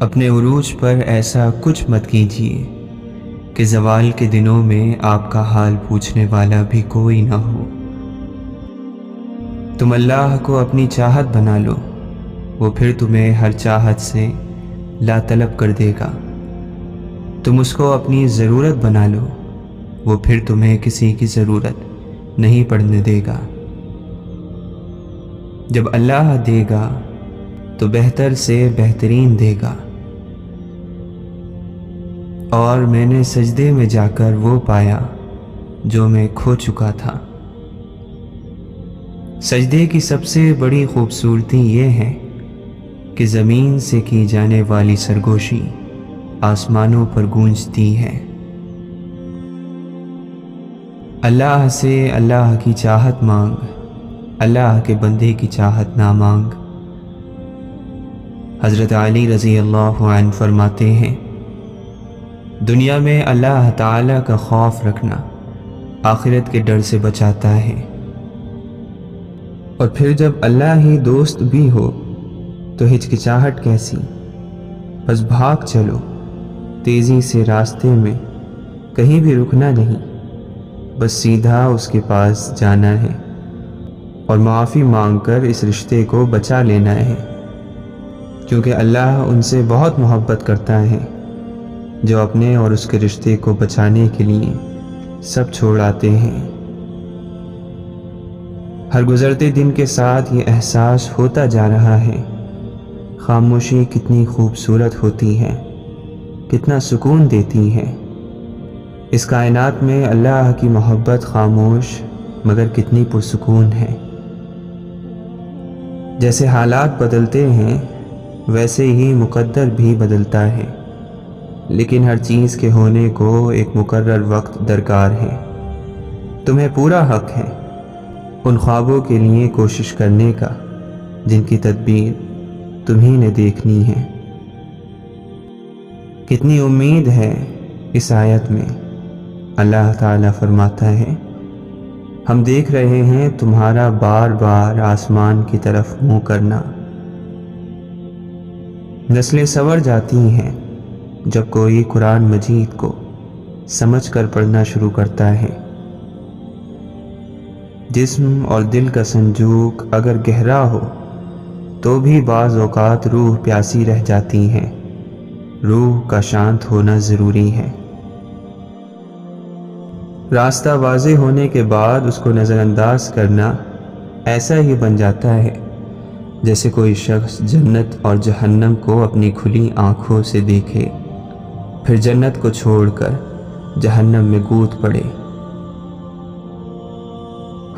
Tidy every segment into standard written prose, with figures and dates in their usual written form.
اپنے عروج پر ایسا کچھ مت کیجیے کہ زوال کے دنوں میں آپ کا حال پوچھنے والا بھی کوئی نہ ہو۔ تم اللہ کو اپنی چاہت بنا لو، وہ پھر تمہیں ہر چاہت سے لا طلب کر دے گا۔ تم اس کو اپنی ضرورت بنا لو، وہ پھر تمہیں کسی کی ضرورت نہیں پڑنے دے گا۔ جب اللہ دے گا تو بہتر سے بہترین دے گا، اور میں نے سجدے میں جا کر وہ پایا جو میں کھو چکا تھا۔ سجدے کی سب سے بڑی خوبصورتی یہ ہے کہ زمین سے کی جانے والی سرگوشی آسمانوں پر گونجتی ہے۔ اللہ سے اللہ کی چاہت مانگ، اللہ کے بندے کی چاہت نہ مانگ۔ حضرت علی رضی اللہ عنہ فرماتے ہیں، دنیا میں اللہ تعالیٰ کا خوف رکھنا آخرت کے ڈر سے بچاتا ہے، اور پھر جب اللہ ہی دوست بھی ہو تو ہچکچاہٹ کیسی؟ بس بھاگ چلو تیزی سے راستے میں، کہیں بھی رکنا نہیں، بس سیدھا اس کے پاس جانا ہے اور معافی مانگ کر اس رشتے کو بچا لینا ہے، کیونکہ اللہ ان سے بہت محبت کرتا ہے جو اپنے اور اس کے رشتے کو بچانے کے لیے سب چھوڑ آتے ہیں۔ ہر گزرتے دن کے ساتھ یہ احساس ہوتا جا رہا ہے، خاموشی کتنی خوبصورت ہوتی ہے، کتنا سکون دیتی ہے۔ اس کائنات میں اللہ کی محبت خاموش مگر کتنی پرسکون ہے۔ جیسے حالات بدلتے ہیں ویسے ہی مقدر بھی بدلتا ہے، لیکن ہر چیز کے ہونے کو ایک مقرر وقت درکار ہے۔ تمہیں پورا حق ہے ان خوابوں کے لیے کوشش کرنے کا جن کی تدبیر تمہیں نے دیکھنی ہے۔ کتنی امید ہے اس آیت میں۔ اللہ تعالیٰ فرماتا ہے، ہم دیکھ رہے ہیں تمہارا بار بار آسمان کی طرف منہ کرنا۔ نسلیں سنور جاتی ہیں جب کوئی قرآن مجید کو سمجھ کر پڑھنا شروع کرتا ہے۔ جسم اور دل کا سنجوق اگر گہرا ہو تو بھی بعض اوقات روح پیاسی رہ جاتی ہے۔ روح کا شانت ہونا ضروری ہے۔ راستہ واضح ہونے کے بعد اس کو نظر انداز کرنا ایسا ہی بن جاتا ہے جیسے کوئی شخص جنت اور جہنم کو اپنی کھلی آنکھوں سے دیکھے، پھر جنت کو چھوڑ کر جہنم میں کود پڑے۔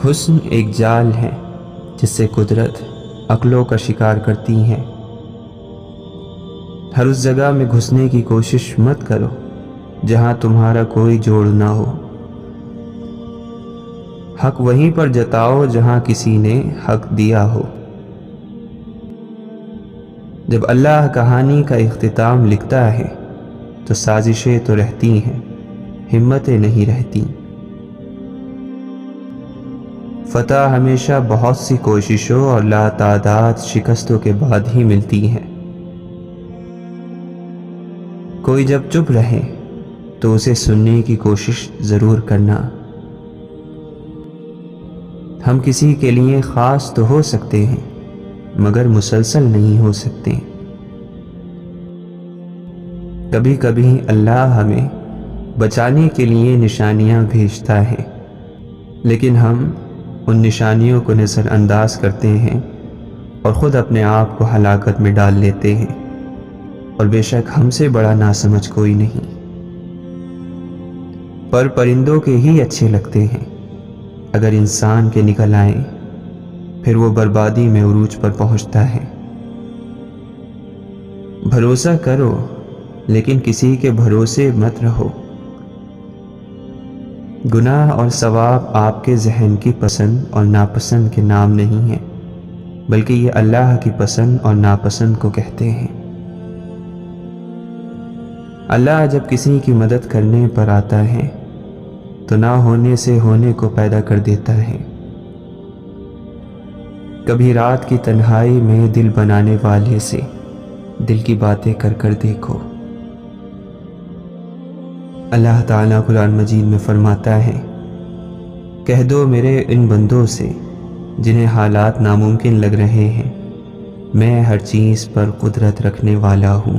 حسن ایک جال ہے جس سے قدرت عقلوں کا شکار کرتی ہے۔ ہر اس جگہ میں گھسنے کی کوشش مت کرو جہاں تمہارا کوئی جوڑ نہ ہو۔ حق وہیں پر جتاؤ جہاں کسی نے حق دیا ہو۔ جب اللہ کہانی کا اختتام لکھتا ہے تو سازشیں تو رہتی ہیں، ہمتیں نہیں رہتی۔ فتح ہمیشہ بہت سی کوششوں اور لاتعداد شکستوں کے بعد ہی ملتی ہے۔ کوئی جب چپ رہے تو اسے سننے کی کوشش ضرور کرنا۔ ہم کسی کے لیے خاص تو ہو سکتے ہیں مگر مسلسل نہیں ہو سکتے۔ کبھی کبھی اللہ ہمیں بچانے کے لیے نشانیاں بھیجتا ہے، لیکن ہم ان نشانیوں کو نظر انداز کرتے ہیں اور خود اپنے آپ کو ہلاکت میں ڈال لیتے ہیں، اور بے شک ہم سے بڑا ناسمجھ کوئی نہیں۔ پر پرندوں کے ہی اچھے لگتے ہیں، اگر انسان کے نکل آئیں پھر وہ بربادی میں عروج پر پہنچتا ہے۔ بھروسہ کرو لیکن کسی کے بھروسے مت رہو۔ گناہ اور ثواب آپ کے ذہن کی پسند اور ناپسند کے نام نہیں ہیں، بلکہ یہ اللہ کی پسند اور ناپسند کو کہتے ہیں۔ اللہ جب کسی کی مدد کرنے پر آتا ہے تو نہ ہونے سے ہونے کو پیدا کر دیتا ہے۔ کبھی رات کی تنہائی میں دل بنانے والے سے دل کی باتیں کر کر دیکھو۔ اللہ تعالیٰ قرآن مجید میں فرماتا ہے، کہہ دو میرے ان بندوں سے جنہیں حالات ناممکن لگ رہے ہیں، میں ہر چیز پر قدرت رکھنے والا ہوں۔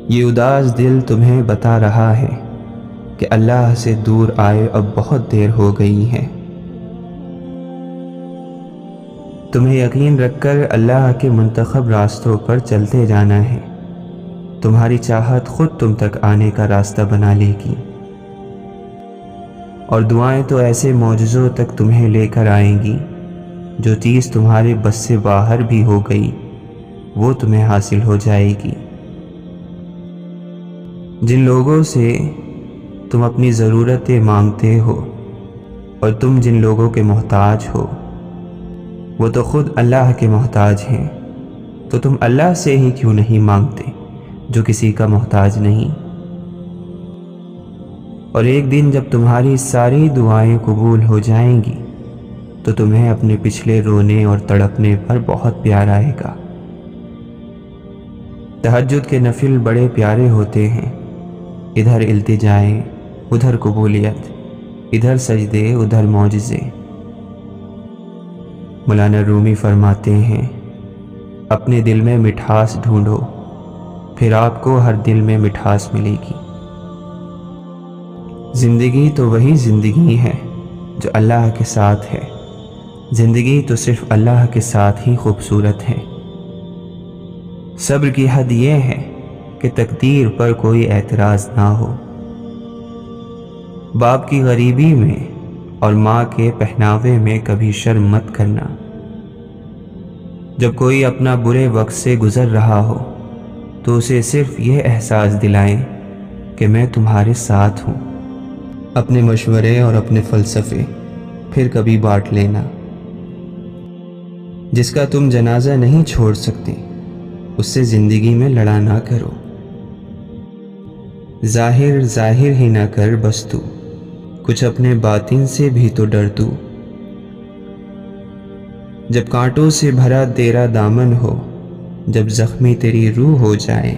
یہ اداس دل تمہیں بتا رہا ہے کہ اللہ سے دور آئے اب بہت دیر ہو گئی ہے۔ تمہیں یقین رکھ کر اللہ کے منتخب راستوں پر چلتے جانا ہے، تمہاری چاہت خود تم تک آنے کا راستہ بنا لے گی، اور دعائیں تو ایسے معجزوں تک تمہیں لے کر آئیں گی، جو چیز تمہارے بس سے باہر بھی ہو گئی وہ تمہیں حاصل ہو جائے گی۔ جن لوگوں سے تم اپنی ضرورتیں مانگتے ہو اور تم جن لوگوں کے محتاج ہو، وہ تو خود اللہ کے محتاج ہیں، تو تم اللہ سے ہی کیوں نہیں مانگتے جو کسی کا محتاج نہیں؟ اور ایک دن جب تمہاری ساری دعائیں قبول ہو جائیں گی تو تمہیں اپنے پچھلے رونے اور تڑپنے پر بہت پیار آئے گا۔ تہجد کے نفل بڑے پیارے ہوتے ہیں، ادھر التجائیں، ادھر قبولیت، ادھر سجدے، ادھر معجزے۔ مولانا رومی فرماتے ہیں، اپنے دل میں مٹھاس ڈھونڈو، پھر آپ کو ہر دل میں مٹھاس ملے گی۔ زندگی تو وہی زندگی ہے جو اللہ کے ساتھ ہے، زندگی تو صرف اللہ کے ساتھ ہی خوبصورت ہے۔ صبر کی حد یہ ہے کہ تقدیر پر کوئی اعتراض نہ ہو۔ باپ کی غریبی میں اور ماں کے پہناوے میں کبھی شرم مت کرنا۔ جب کوئی اپنا برے وقت سے گزر رہا ہو تو اسے صرف یہ احساس دلائیں کہ میں تمہارے ساتھ ہوں۔ اپنے مشورے اور اپنے فلسفے پھر کبھی بانٹ لینا۔ جس کا تم جنازہ نہیں چھوڑ سکتے اس سے زندگی میں لڑا نہ کرو۔ ظاہر ظاہر ہی نہ کر بس تو، کچھ اپنے باطن سے بھی تو ڈر تو۔ جب کانٹوں سے بھرا تیرا دامن ہو، جب زخمی تیری روح ہو جائے،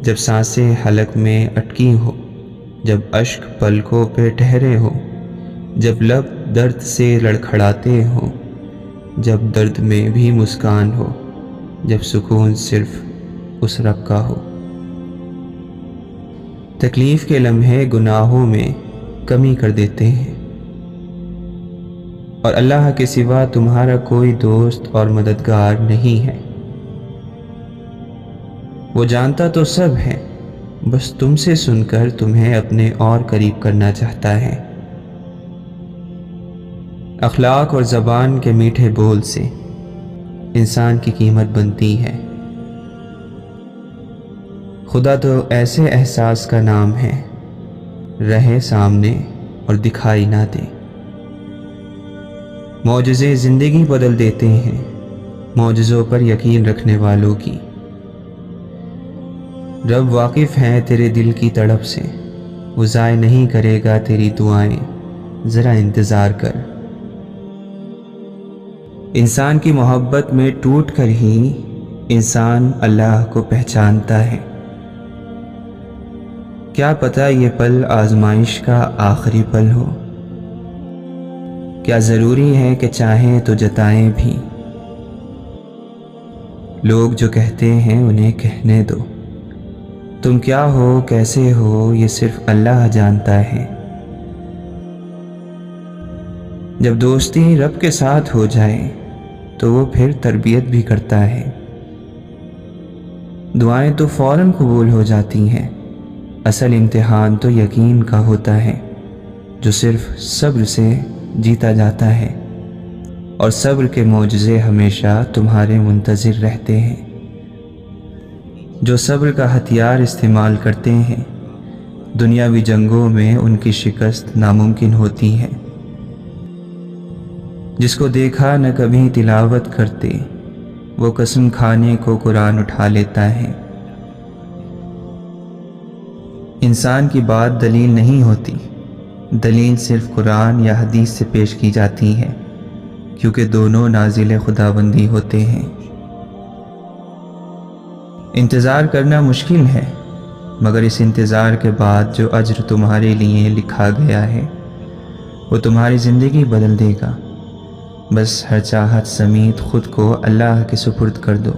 جب سانسیں حلق میں اٹکی ہو، جب اشک پلکوں پہ ٹھہرے ہو، جب لب درد سے لڑکھڑاتے ہو، جب درد میں بھی مسکان ہو، جب سکون صرف اس رب کا ہو۔ تکلیف کے لمحے گناہوں میں کمی کر دیتے ہیں، اور اللہ کے سوا تمہارا کوئی دوست اور مددگار نہیں ہے۔ وہ جانتا تو سب ہے، بس تم سے سن کر تمہیں اپنے اور قریب کرنا چاہتا ہے۔ اخلاق اور زبان کے میٹھے بول سے انسان کی قیمت بنتی ہے۔ خدا تو ایسے احساس کا نام ہے، رہے سامنے اور دکھائی نہ دے۔ معجزے زندگی بدل دیتے ہیں، معجزوں پر یقین رکھنے والوں کی۔ رب واقف ہے تیرے دل کی تڑپ سے، وہ ضائع نہیں کرے گا تیری دعائیں، ذرا انتظار کر۔ انسان کی محبت میں ٹوٹ کر ہی انسان اللہ کو پہچانتا ہے۔ کیا پتہ یہ پل آزمائش کا آخری پل ہو؟ کیا ضروری ہے کہ چاہیں تو جتائیں بھی؟ لوگ جو کہتے ہیں انہیں کہنے دو، تم کیا ہو کیسے ہو یہ صرف اللہ جانتا ہے۔ جب دوستی رب کے ساتھ ہو جائے تو وہ پھر تربیت بھی کرتا ہے۔ دعائیں تو فوراً قبول ہو جاتی ہیں، اصل امتحان تو یقین کا ہوتا ہے، جو صرف صبر سے جیتا جاتا ہے، اور صبر کے معجزے ہمیشہ تمہارے منتظر رہتے ہیں۔ جو صبر کا ہتھیار استعمال کرتے ہیں، دنیاوی جنگوں میں ان کی شکست ناممکن ہوتی ہے۔ جس کو دیکھا نہ کبھی تلاوت کرتے، وہ قسم کھانے کو قرآن اٹھا لیتا ہے۔ انسان کی بات دلیل نہیں ہوتی، دلیل صرف قرآن یا حدیث سے پیش کی جاتی ہے، کیونکہ دونوں نازل خداوندی ہوتے ہیں۔ انتظار کرنا مشکل ہے، مگر اس انتظار کے بعد جو اجر تمہارے لیے لکھا گیا ہے وہ تمہاری زندگی بدل دے گا۔ بس ہر چاہت سمیت خود کو اللہ کے سپرد کر دو،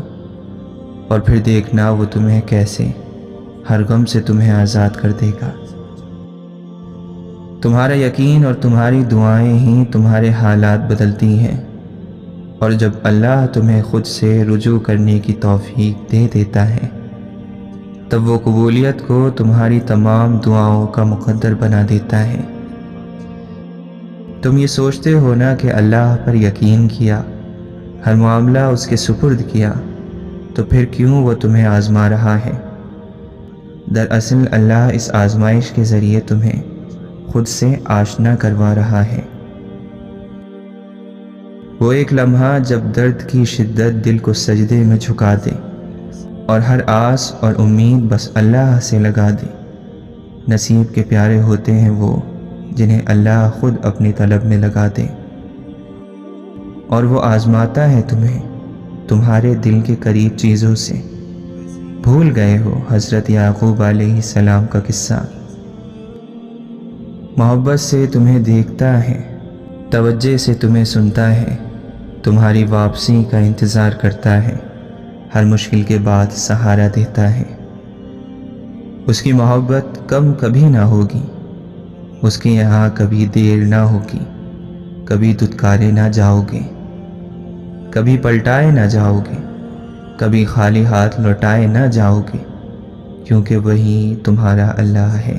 اور پھر دیکھنا وہ تمہیں کیسے ہر غم سے تمہیں آزاد کر دے گا۔ تمہارا یقین اور تمہاری دعائیں ہی تمہارے حالات بدلتی ہیں، اور جب اللہ تمہیں خود سے رجوع کرنے کی توفیق دے دیتا ہے تب وہ قبولیت کو تمہاری تمام دعاؤں کا مقدر بنا دیتا ہے۔ تم یہ سوچتے ہو نا کہ اللہ پر یقین کیا، ہر معاملہ اس کے سپرد کیا، تو پھر کیوں وہ تمہیں آزما رہا ہے؟ دراصل اللہ اس آزمائش کے ذریعے تمہیں خود سے آشنا کروا رہا ہے۔ وہ ایک لمحہ جب درد کی شدت دل کو سجدے میں جھکا دے اور ہر آس اور امید بس اللہ سے لگا دے۔ نصیب کے پیارے ہوتے ہیں وہ جنہیں اللہ خود اپنی طلب میں لگا دے، اور وہ آزماتا ہے تمہیں تمہارے دل کے قریب چیزوں سے۔ بھول گئے ہو حضرت یعقوب علیہ السلام کا قصہ؟ محبت سے تمہیں دیکھتا ہے، توجہ سے تمہیں سنتا ہے، تمہاری واپسی کا انتظار کرتا ہے، ہر مشکل کے بعد سہارا دیتا ہے۔ اس کی محبت کم کبھی نہ ہوگی، اس کے یہاں کبھی دیر نہ ہوگی، کبھی دھتکارے نہ جاؤ گے، کبھی پلٹائے نہ جاؤ گے، کبھی خالی ہاتھ لوٹائے نہ جاؤ گے، کیونکہ وہی تمہارا اللہ ہے۔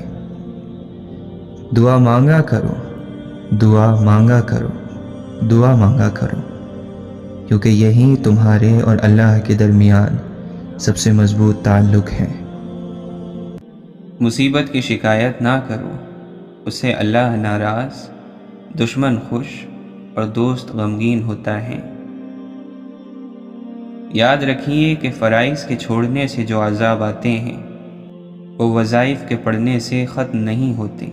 دعا مانگا کرو، دعا مانگا کرو، دعا مانگا کرو، کیونکہ یہی تمہارے اور اللہ کے درمیان سب سے مضبوط تعلق ہے۔ مصیبت کی شکایت نہ کرو، اس سے اللہ ناراض، دشمن خوش اور دوست غمگین ہوتا ہے۔ یاد رکھیے کہ فرائض کے چھوڑنے سے جو عذاب آتے ہیں وہ وظائف کے پڑھنے سے ختم نہیں ہوتے۔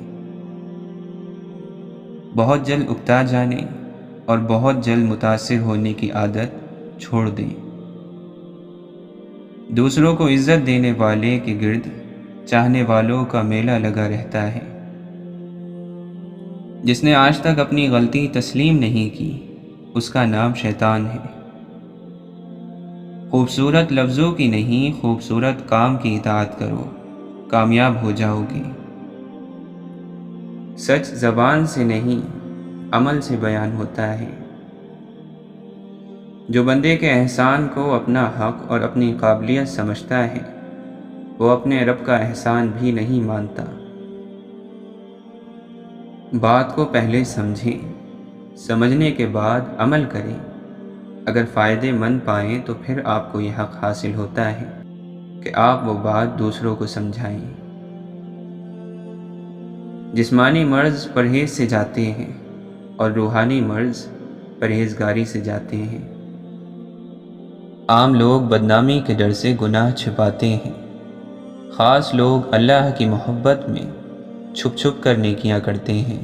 بہت جلد اکتا جانے اور بہت جلد متاثر ہونے کی عادت چھوڑ دیں۔ دوسروں کو عزت دینے والے کے گرد چاہنے والوں کا میلہ لگا رہتا ہے۔ جس نے آج تک اپنی غلطی تسلیم نہیں کی اس کا نام شیطان ہے۔ خوبصورت لفظوں کی نہیں، خوبصورت کام کی اطاعت کرو، کامیاب ہو جاؤ گے۔ سچ زبان سے نہیں، عمل سے بیان ہوتا ہے۔ جو بندے کے احسان کو اپنا حق اور اپنی قابلیت سمجھتا ہے وہ اپنے رب کا احسان بھی نہیں مانتا۔ بات کو پہلے سمجھیں، سمجھنے کے بعد عمل کریں۔ اگر فائدے مند پائیں تو پھر آپ کو یہ حق حاصل ہوتا ہے کہ آپ وہ بات دوسروں کو سمجھائیں۔ جسمانی مرض پرہیز سے جاتے ہیں اور روحانی مرض پرہیزگاری سے جاتے ہیں۔ عام لوگ بدنامی کے ڈر سے گناہ چھپاتے ہیں، خاص لوگ اللہ کی محبت میں چھپ چھپ کر نیکیاں کرتے ہیں۔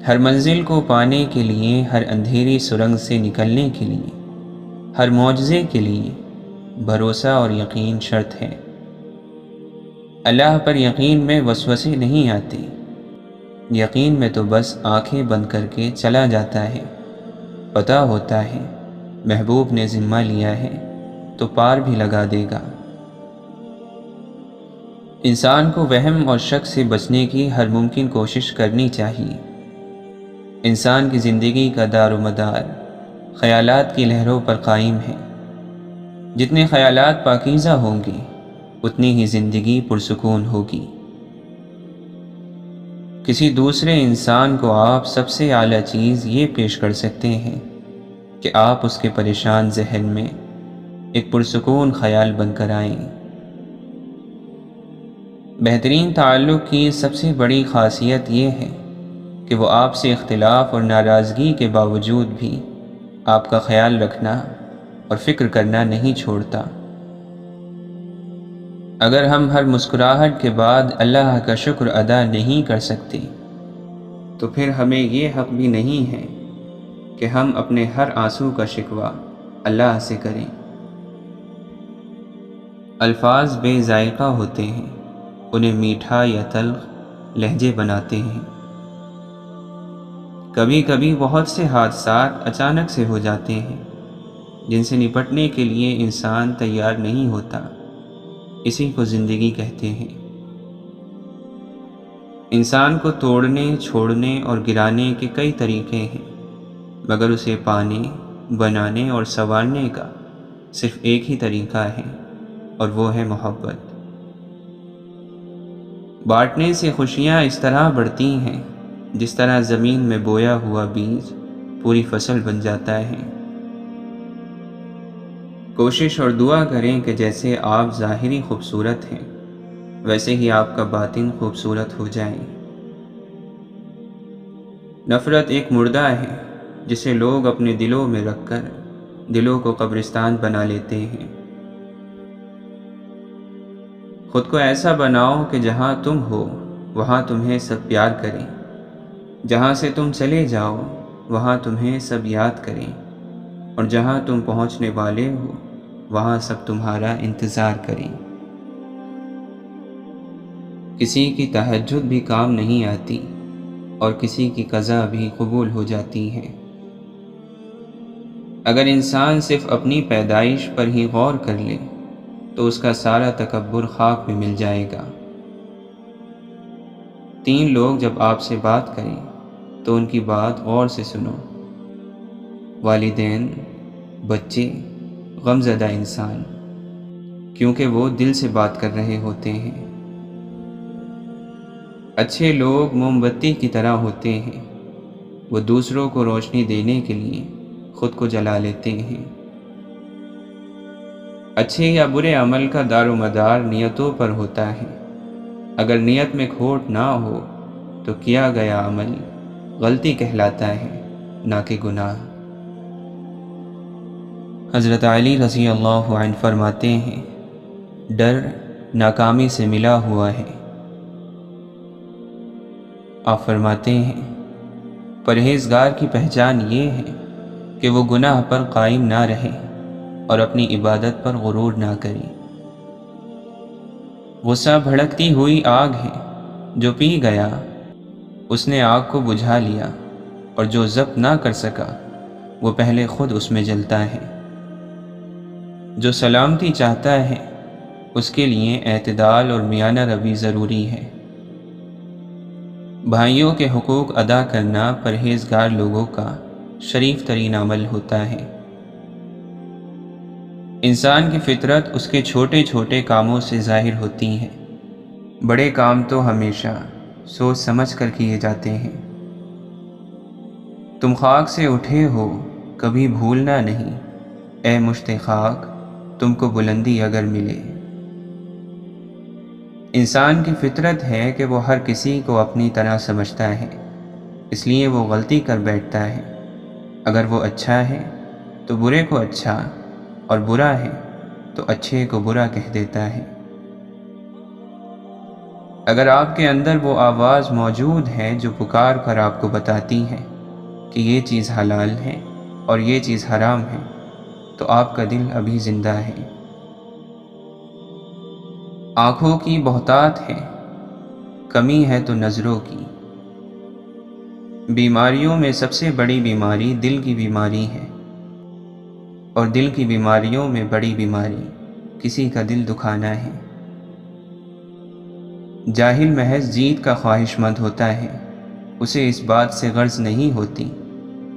ہر منزل کو پانے کے لیے، ہر اندھیری سرنگ سے نکلنے کے لیے، ہر معجزے کے لیے بھروسہ اور یقین شرط ہے۔ اللہ پر یقین میں وسوسے نہیں آتے، یقین میں تو بس آنکھیں بند کر کے چلا جاتا ہے۔ پتہ ہوتا ہے محبوب نے ذمہ لیا ہے تو پار بھی لگا دے گا۔ انسان کو وہم اور شک سے بچنے کی ہر ممکن کوشش کرنی چاہیے۔ انسان کی زندگی کا دار و مدار خیالات کی لہروں پر قائم ہے۔ جتنے خیالات پاکیزہ ہوں گے اتنی ہی زندگی پرسکون ہوگی۔ کسی دوسرے انسان کو آپ سب سے اعلیٰ چیز یہ پیش کر سکتے ہیں کہ آپ اس کے پریشان ذہن میں ایک پرسکون خیال بن کر آئیں۔ بہترین تعلق کی سب سے بڑی خاصیت یہ ہے کہ وہ آپ سے اختلاف اور ناراضگی کے باوجود بھی آپ کا خیال رکھنا اور فکر کرنا نہیں چھوڑتا۔ اگر ہم ہر مسکراہٹ کے بعد اللہ کا شکر ادا نہیں کر سکتے تو پھر ہمیں یہ حق بھی نہیں ہے کہ ہم اپنے ہر آنسو کا شکوہ اللہ سے کریں۔ الفاظ بے ذائقہ ہوتے ہیں، انہیں میٹھا یا تلخ لہجے بناتے ہیں۔ کبھی کبھی بہت سے حادثات اچانک سے ہو جاتے ہیں جن سے نپٹنے کے لیے انسان تیار نہیں ہوتا، اسی کو زندگی کہتے ہیں۔ انسان کو توڑنے، چھوڑنے اور گرانے کے کئی طریقے ہیں، مگر اسے پانے، بنانے اور سنوارنے کا صرف ایک ہی طریقہ ہے، اور وہ ہے محبت۔ بانٹنے سے خوشیاں اس طرح بڑھتی ہیں جس طرح زمین میں بویا ہوا بیج پوری فصل بن جاتا ہے۔ کوشش اور دعا کریں کہ جیسے آپ ظاہری خوبصورت ہیں، ویسے ہی آپ کا باطن خوبصورت ہو جائے۔ نفرت ایک مردہ ہے جسے لوگ اپنے دلوں میں رکھ کر دلوں کو قبرستان بنا لیتے ہیں۔ خود کو ایسا بناؤ کہ جہاں تم ہو وہاں تمہیں سب پیار کریں، جہاں سے تم چلے جاؤ وہاں تمہیں سب یاد کریں، اور جہاں تم پہنچنے والے ہو وہاں سب تمہارا انتظار کریں۔ کسی کی تہجد بھی کام نہیں آتی اور کسی کی قضا بھی قبول ہو جاتی ہے۔ اگر انسان صرف اپنی پیدائش پر ہی غور کر لے تو اس کا سارا تکبر خاک میں مل جائے گا۔ 3 لوگ جب آپ سے بات کریں تو ان کی بات غور سے سنو: والدین، بچے، غمزدہ انسان، کیونکہ وہ دل سے بات کر رہے ہوتے ہیں۔ اچھے لوگ موم بتی کی طرح ہوتے ہیں، وہ دوسروں کو روشنی دینے کے لیے خود کو جلا لیتے ہیں۔ اچھے یا برے عمل کا دار و مدار نیتوں پر ہوتا ہے۔ اگر نیت میں کھوٹ نہ ہو تو کیا گیا عمل غلطی کہلاتا ہے، نہ کہ گناہ۔ حضرت علی رضی اللہ عنہ فرماتے ہیں، ڈر ناکامی سے ملا ہوا ہے۔ آپ فرماتے ہیں، پرہیزگار کی پہچان یہ ہے کہ وہ گناہ پر قائم نہ رہے اور اپنی عبادت پر غرور نہ کرے۔ غصہ بھڑکتی ہوئی آگ ہے، جو پی گیا اس نے آگ کو بجھا لیا، اور جو ضبط نہ کر سکا وہ پہلے خود اس میں جلتا ہے۔ جو سلامتی چاہتا ہے اس کے لیے اعتدال اور میانہ روی ضروری ہے۔ بھائیوں کے حقوق ادا کرنا پرہیزگار لوگوں کا شریف ترین عمل ہوتا ہے۔ انسان کی فطرت اس کے چھوٹے چھوٹے کاموں سے ظاہر ہوتی ہے۔ بڑے کام تو ہمیشہ سوچ سمجھ کر کیے جاتے ہیں۔ تم خاک سے اٹھے ہو، کبھی بھولنا نہیں، اے مشت خاک تم کو بلندی اگر ملے۔ انسان کی فطرت ہے کہ وہ ہر کسی کو اپنی طرح سمجھتا ہے، اس لیے وہ غلطی کر بیٹھتا ہے۔ اگر وہ اچھا ہے تو برے کو اچھا، اور برا ہے تو اچھے کو برا کہہ دیتا ہے۔ اگر آپ کے اندر وہ آواز موجود ہے جو پکار کر آپ کو بتاتی ہے کہ یہ چیز حلال ہے اور یہ چیز حرام ہے، تو آپ کا دل ابھی زندہ ہے۔ آنکھوں کی بہتات ہے، کمی ہے تو نظروں کی۔ بیماریوں میں سب سے بڑی بیماری دل کی بیماری ہے، اور دل کی بیماریوں میں بڑی بیماری کسی کا دل دکھانا ہے۔ جاہل محض جیت کا خواہش مند ہوتا ہے، اسے اس بات سے غرض نہیں ہوتی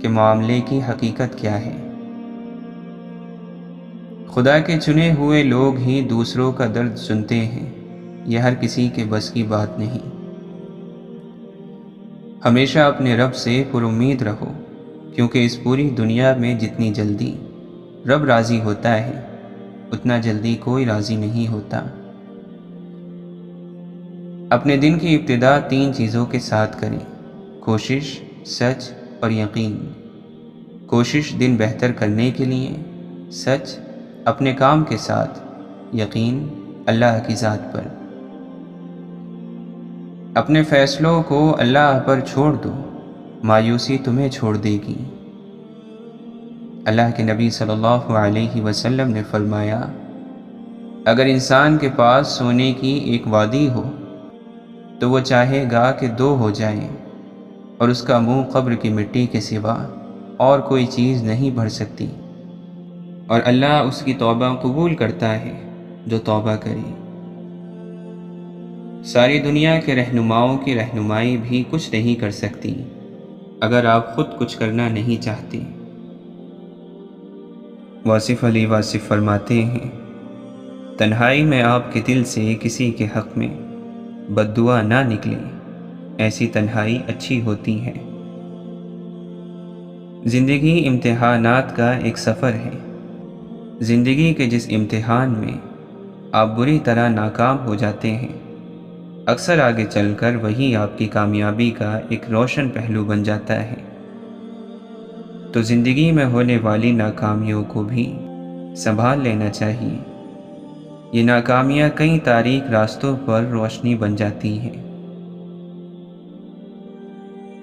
کہ معاملے کی حقیقت کیا ہے۔ خدا کے چنے ہوئے لوگ ہی دوسروں کا درد سنتے ہیں، یہ ہر کسی کے بس کی بات نہیں۔ ہمیشہ اپنے رب سے پر امید رہو، کیونکہ اس پوری دنیا میں جتنی جلدی رب راضی ہوتا ہے اتنا جلدی کوئی راضی نہیں ہوتا۔ اپنے دن کی ابتدا 3 چیزوں کے ساتھ کریں: کوشش، سچ اور یقین۔ کوشش دن بہتر کرنے کے لیے، سچ اپنے کام کے ساتھ، یقین اللہ کی ذات پر۔ اپنے فیصلوں کو اللہ پر چھوڑ دو، مایوسی تمہیں چھوڑ دے گی۔ اللہ کے نبی صلی اللہ علیہ وسلم نے فرمایا، اگر انسان کے پاس سونے کی ایک وادی ہو تو وہ چاہے گا کہ دو ہو جائیں، اور اس کا منہ قبر کی مٹی کے سوا اور کوئی چیز نہیں بھر سکتی، اور اللہ اس کی توبہ قبول کرتا ہے جو توبہ کرے۔ ساری دنیا کے رہنماؤں کی رہنمائی بھی کچھ نہیں کر سکتی اگر آپ خود کچھ کرنا نہیں چاہتے۔ واصف علی واصف فرماتے ہیں، تنہائی میں آپ کے دل سے کسی کے حق میں بد دعا نہ نکلے، ایسی تنہائی اچھی ہوتی ہے۔ زندگی امتحانات کا ایک سفر ہے۔ زندگی کے جس امتحان میں آپ بری طرح ناکام ہو جاتے ہیں، اکثر آگے چل کر وہی آپ کی کامیابی کا ایک روشن پہلو بن جاتا ہے۔ تو زندگی میں ہونے والی ناکامیوں کو بھی سنبھال لینا چاہیے۔ یہ ناکامیاں کئی تاریک راستوں پر روشنی بن جاتی ہیں۔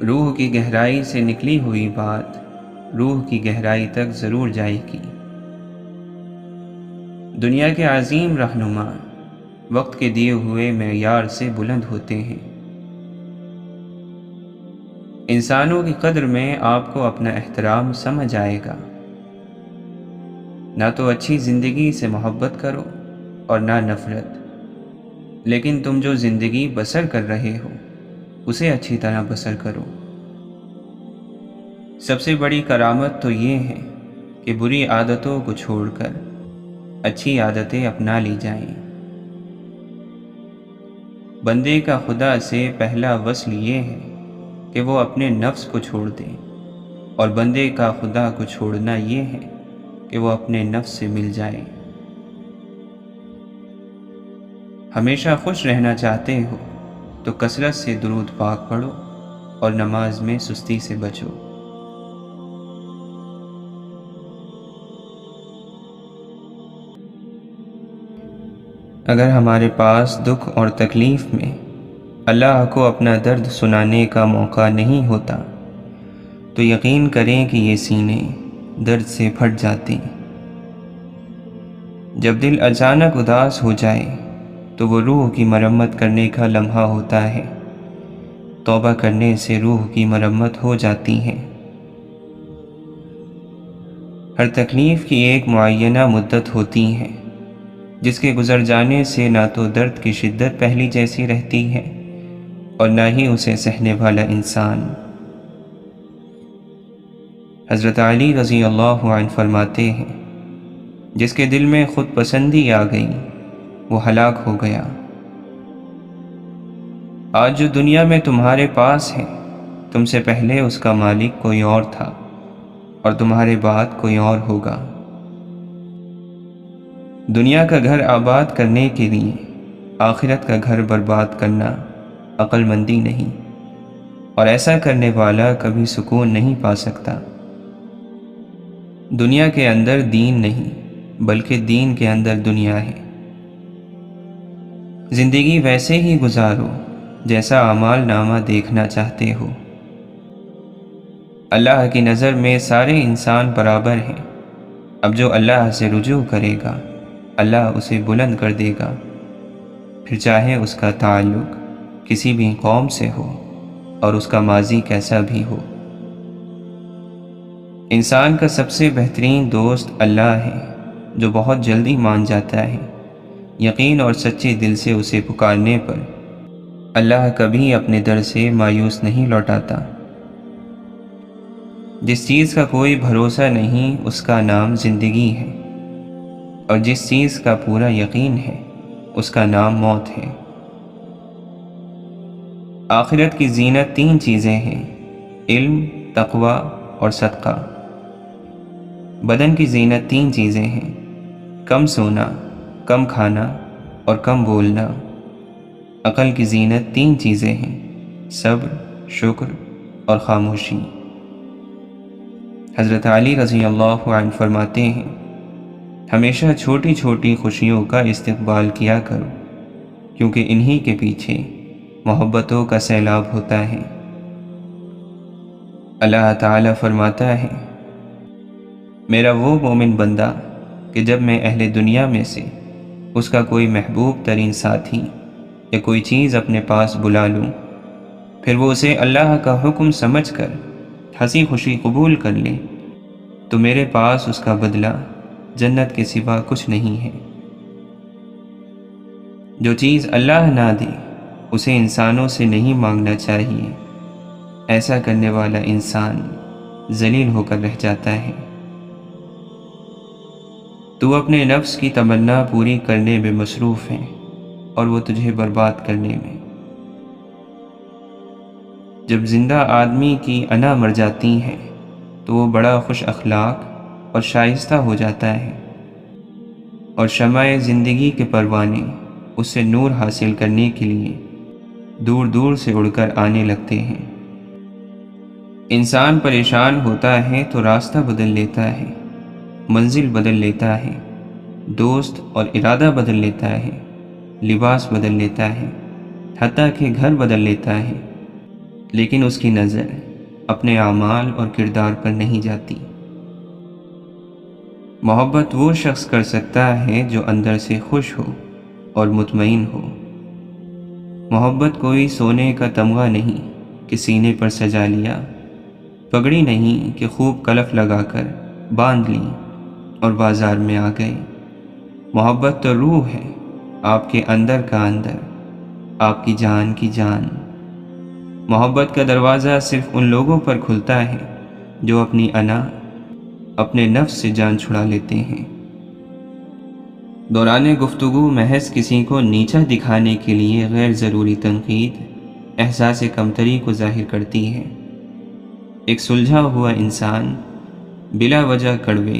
روح کی گہرائی سے نکلی ہوئی بات روح کی گہرائی تک ضرور جائے گی۔ دنیا کے عظیم رہنما وقت کے دیے ہوئے معیار سے بلند ہوتے ہیں۔ انسانوں کی قدر میں آپ کو اپنا احترام سمجھ آئے گا۔ نہ تو اچھی زندگی سے محبت کرو اور نہ نفرت، لیکن تم جو زندگی بسر کر رہے ہو اسے اچھی طرح بسر کرو۔ سب سے بڑی کرامت تو یہ ہے کہ بری عادتوں کو چھوڑ کر اچھی عادتیں اپنا لی جائیں۔ بندے کا خدا سے پہلا وصل یہ ہے کہ وہ اپنے نفس کو چھوڑ دے، اور بندے کا خدا کو چھوڑنا یہ ہے کہ وہ اپنے نفس سے مل جائے۔ ہمیشہ خوش رہنا چاہتے ہو تو کثرت سے درود پاک پڑھو اور نماز میں سستی سے بچو۔ اگر ہمارے پاس دکھ اور تکلیف میں اللہ کو اپنا درد سنانے کا موقع نہیں ہوتا تو یقین کریں کہ یہ سینے درد سے پھٹ جاتے۔ جب دل اچانک اداس ہو جائے تو وہ روح کی مرمت کرنے کا لمحہ ہوتا ہے۔ توبہ کرنے سے روح کی مرمت ہو جاتی ہے۔ ہر تکلیف کی ایک معینہ مدت ہوتی ہے جس کے گزر جانے سے نہ تو درد کی شدت پہلی جیسی رہتی ہے اور نہ ہی اسے سہنے والا انسان۔ حضرت علی رضی اللہ عنہ فرماتے ہیں، جس کے دل میں خود پسندی آ گئی وہ ہلاک ہو گیا۔ آج جو دنیا میں تمہارے پاس ہے، تم سے پہلے اس کا مالک کوئی اور تھا اور تمہارے بعد کوئی اور ہوگا۔ دنیا کا گھر آباد کرنے کے لیے آخرت کا گھر برباد کرنا عقل مندی نہیں، اور ایسا کرنے والا کبھی سکون نہیں پا سکتا۔ دنیا کے اندر دین نہیں بلکہ دین کے اندر دنیا ہے۔ زندگی ویسے ہی گزارو جیسا اعمال نامہ دیکھنا چاہتے ہو۔ اللہ کی نظر میں سارے انسان برابر ہیں۔ اب جو اللہ سے رجوع کرے گا اللہ اسے بلند کر دے گا، پھر چاہے اس کا تعلق کسی بھی قوم سے ہو اور اس کا ماضی کیسا بھی ہو۔ انسان کا سب سے بہترین دوست اللہ ہے جو بہت جلدی مان جاتا ہے۔ یقین اور سچے دل سے اسے پکارنے پر اللہ کبھی اپنے در سے مایوس نہیں لوٹاتا۔ جس چیز کا کوئی بھروسہ نہیں اس کا نام زندگی ہے، اور جس چیز کا پورا یقین ہے اس کا نام موت ہے۔ آخرت کی زینت تین چیزیں ہیں: علم، تقوی اور صدقہ۔ بدن کی زینت تین چیزیں ہیں: کم سونا، کم کھانا اور کم بولنا۔ عقل کی زینت تین چیزیں ہیں: صبر، شکر اور خاموشی۔ حضرت علی رضی اللہ عنہ فرماتے ہیں، ہمیشہ چھوٹی چھوٹی خوشیوں کا استقبال کیا کرو، کیونکہ انہی کے پیچھے محبتوں کا سیلاب ہوتا ہے۔ اللہ تعالیٰ فرماتا ہے، میرا وہ مومن بندہ کہ جب میں اہل دنیا میں سے اس کا کوئی محبوب ترین ساتھی یا کوئی چیز اپنے پاس بلا لوں، پھر وہ اسے اللہ کا حکم سمجھ کر ہنسی خوشی قبول کر لے، تو میرے پاس اس کا بدلہ جنت کے سوا کچھ نہیں ہے۔ جو چیز اللہ نہ دے اسے انسانوں سے نہیں مانگنا چاہیے، ایسا کرنے والا انسان ذلیل ہو کر رہ جاتا ہے۔ تو اپنے نفس کی تمنا پوری کرنے میں مصروف ہے اور وہ تجھے برباد کرنے میں۔ جب زندہ آدمی کی انا مر جاتی ہے تو وہ بڑا خوش اخلاق اور شائستہ ہو جاتا ہے، اور شمع زندگی کے پروانے اس سے نور حاصل کرنے کے لیے دور دور سے اڑ کر آنے لگتے ہیں۔ انسان پریشان ہوتا ہے تو راستہ بدل لیتا ہے، منزل بدل لیتا ہے، دوست اور ارادہ بدل لیتا ہے، لباس بدل لیتا ہے، حتیٰ کہ گھر بدل لیتا ہے، لیکن اس کی نظر اپنے اعمال اور کردار پر نہیں جاتی۔ محبت وہ شخص کر سکتا ہے جو اندر سے خوش ہو اور مطمئن ہو۔ محبت کوئی سونے کا تمغہ نہیں کہ سینے پر سجا لیا، پگڑی نہیں کہ خوب کلف لگا کر باندھ لی اور بازار میں آ گئے۔ محبت تو روح ہے، آپ کے اندر کا اندر، آپ کی جان کی جان۔ محبت کا دروازہ صرف ان لوگوں پر کھلتا ہے جو اپنی انا، اپنے نفس سے جان چھڑا لیتے ہیں۔ دوران گفتگو محض کسی کو نیچا دکھانے کے لیے غیر ضروری تنقید احساس کمتری کو ظاہر کرتی ہے۔ ایک سلجھا ہوا انسان بلا وجہ کڑوے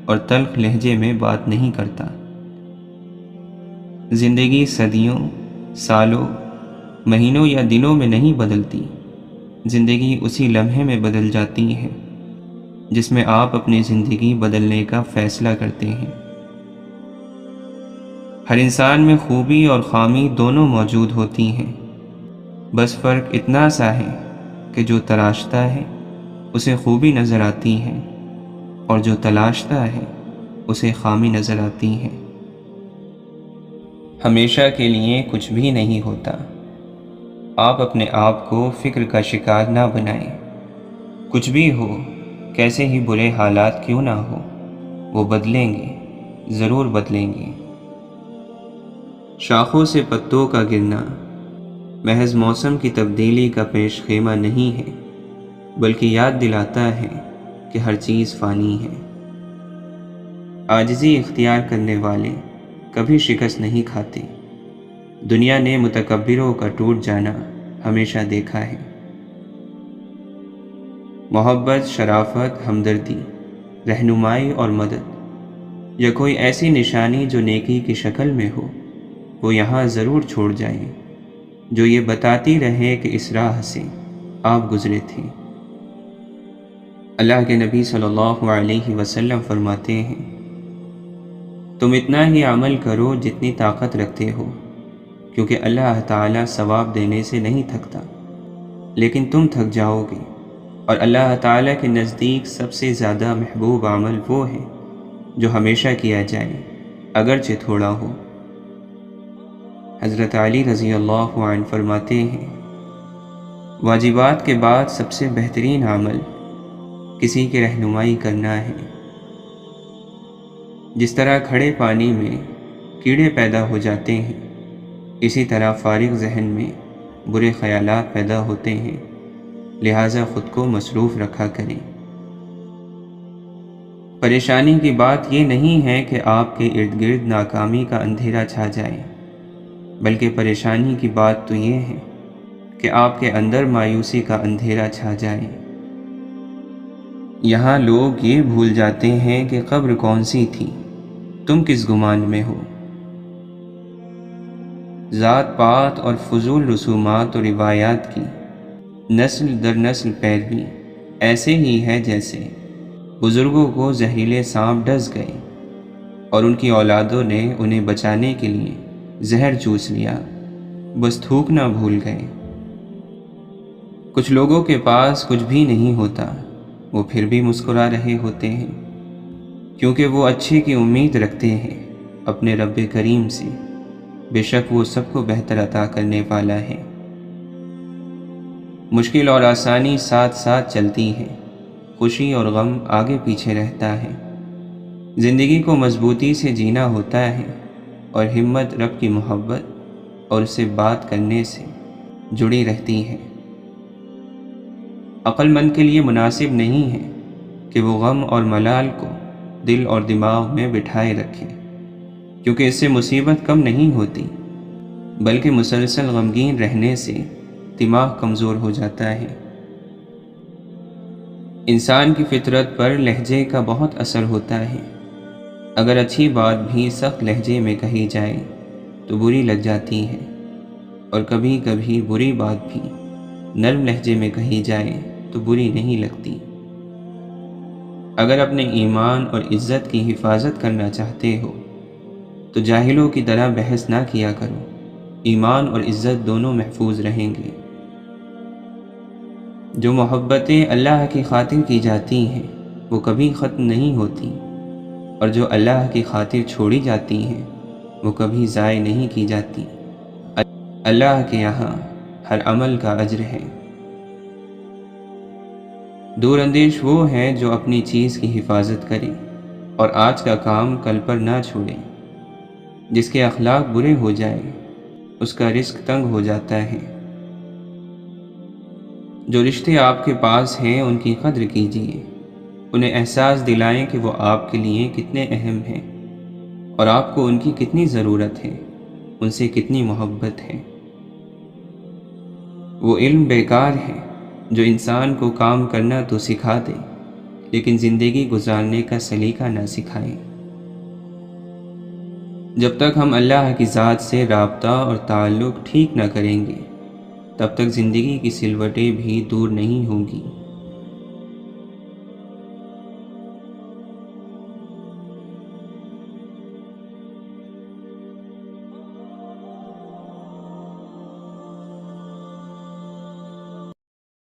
اور تلخ لہجے میں بات نہیں کرتا۔ زندگی صدیوں، سالوں، مہینوں یا دنوں میں نہیں بدلتی، زندگی اسی لمحے میں بدل جاتی ہے جس میں آپ اپنی زندگی بدلنے کا فیصلہ کرتے ہیں۔ ہر انسان میں خوبی اور خامی دونوں موجود ہوتی ہیں، بس فرق اتنا سا ہے کہ جو تراشتا ہے اسے خوبی نظر آتی ہے اور جو تلاشتا ہے اسے خامی نظر آتی ہے۔ ہمیشہ کے لیے کچھ بھی نہیں ہوتا۔ آپ اپنے آپ کو فکر کا شکار نہ بنائیں۔ کچھ بھی ہو، کیسے ہی برے حالات کیوں نہ ہو، وہ بدلیں گے، ضرور بدلیں گے۔ شاخوں سے پتوں کا گرنا محض موسم کی تبدیلی کا پیش خیمہ نہیں ہے، بلکہ یاد دلاتا ہے کہ ہر چیز فانی ہے۔ عاجزی اختیار کرنے والے کبھی شکست نہیں کھاتے۔ دنیا نے متکبروں کا ٹوٹ جانا ہمیشہ دیکھا ہے۔ محبت، شرافت، ہمدردی، رہنمائی اور مدد یا کوئی ایسی نشانی جو نیکی کی شکل میں ہو، وہ یہاں ضرور چھوڑ جائیں، جو یہ بتاتی رہے کہ اس راہ سے آپ گزرے تھے۔ اللہ کے نبی صلی اللہ علیہ وسلم فرماتے ہیں، تم اتنا ہی عمل کرو جتنی طاقت رکھتے ہو، کیونکہ اللہ تعالیٰ ثواب دینے سے نہیں تھکتا، لیکن تم تھک جاؤ گے، اور اللہ تعالیٰ کے نزدیک سب سے زیادہ محبوب عمل وہ ہے جو ہمیشہ کیا جائے، اگرچہ تھوڑا ہو۔ حضرت علی رضی اللہ عنہ فرماتے ہیں، واجبات کے بعد سب سے بہترین عمل کسی کی رہنمائی کرنا ہے۔ جس طرح کھڑے پانی میں کیڑے پیدا ہو جاتے ہیں، اسی طرح فارغ ذہن میں برے خیالات پیدا ہوتے ہیں، لہٰذا خود کو مصروف رکھا کریں۔ پریشانی کی بات یہ نہیں ہے کہ آپ کے ارد گرد ناکامی کا اندھیرا چھا جائے، بلکہ پریشانی کی بات تو یہ ہے کہ آپ کے اندر مایوسی کا اندھیرا چھا جائے۔ یہاں لوگ یہ بھول جاتے ہیں کہ قبر کون سی تھی، تم کس گمان میں ہو۔ ذات پات اور فضول رسومات اور روایات کی نسل در نسل پیروی ایسے ہی ہے جیسے بزرگوں کو زہریلے سانپ ڈس گئے اور ان کی اولادوں نے انہیں بچانے کے لیے زہر چوس لیا، بس تھوکنا بھول گئے۔ کچھ لوگوں کے پاس کچھ بھی نہیں ہوتا، وہ پھر بھی مسکرا رہے ہوتے ہیں، کیونکہ وہ اچھے کی امید رکھتے ہیں، اپنے رب کریم سے، بے شک وہ سب کو بہتر عطا کرنے والا ہے۔ مشکل اور آسانی ساتھ ساتھ چلتی ہے، خوشی اور غم آگے پیچھے رہتا ہے۔ زندگی کو مضبوطی سے جینا ہوتا ہے، اور ہمت رب کی محبت اور اسے بات کرنے سے جڑی رہتی ہے۔ عقل مند کے لیے مناسب نہیں ہے کہ وہ غم اور ملال کو دل اور دماغ میں بٹھائے رکھے، کیونکہ اس سے مصیبت کم نہیں ہوتی، بلکہ مسلسل غمگین رہنے سے دماغ کمزور ہو جاتا ہے۔ انسان کی فطرت پر لہجے کا بہت اثر ہوتا ہے۔ اگر اچھی بات بھی سخت لہجے میں کہی جائے تو بری لگ جاتی ہے، اور کبھی کبھی بری بات بھی نرم لہجے میں کہی جائے تو بری نہیں لگتی۔ اگر اپنے ایمان اور عزت کی حفاظت کرنا چاہتے ہو تو جاہلوں کی طرح بحث نہ کیا کرو، ایمان اور عزت دونوں محفوظ رہیں گے۔ جو محبتیں اللہ کی خاطر کی جاتی ہیں وہ کبھی ختم نہیں ہوتی، اور جو اللہ کی خاطر چھوڑی جاتی ہیں وہ کبھی ضائع نہیں کی جاتی۔ اللہ کے یہاں ہر عمل کا اجر ہے۔ دور اندیش وہ ہے جو اپنی چیز کی حفاظت کرے اور آج کا کام کل پر نہ چھوڑے۔ جس کے اخلاق برے ہو جائے اس کا رزق تنگ ہو جاتا ہے۔ جو رشتے آپ کے پاس ہیں ان کی قدر کیجیے، انہیں احساس دلائیں کہ وہ آپ کے لیے کتنے اہم ہیں، اور آپ کو ان کی کتنی ضرورت ہے، ان سے کتنی محبت ہے۔ وہ علم بیکار ہے جو انسان کو کام کرنا تو سکھا دے لیکن زندگی گزارنے کا سلیقہ نہ سکھائے۔ جب تک ہم اللہ کی ذات سے رابطہ اور تعلق ٹھیک نہ کریں گے تب تک زندگی کی سلوٹیں بھی دور نہیں ہوں گی۔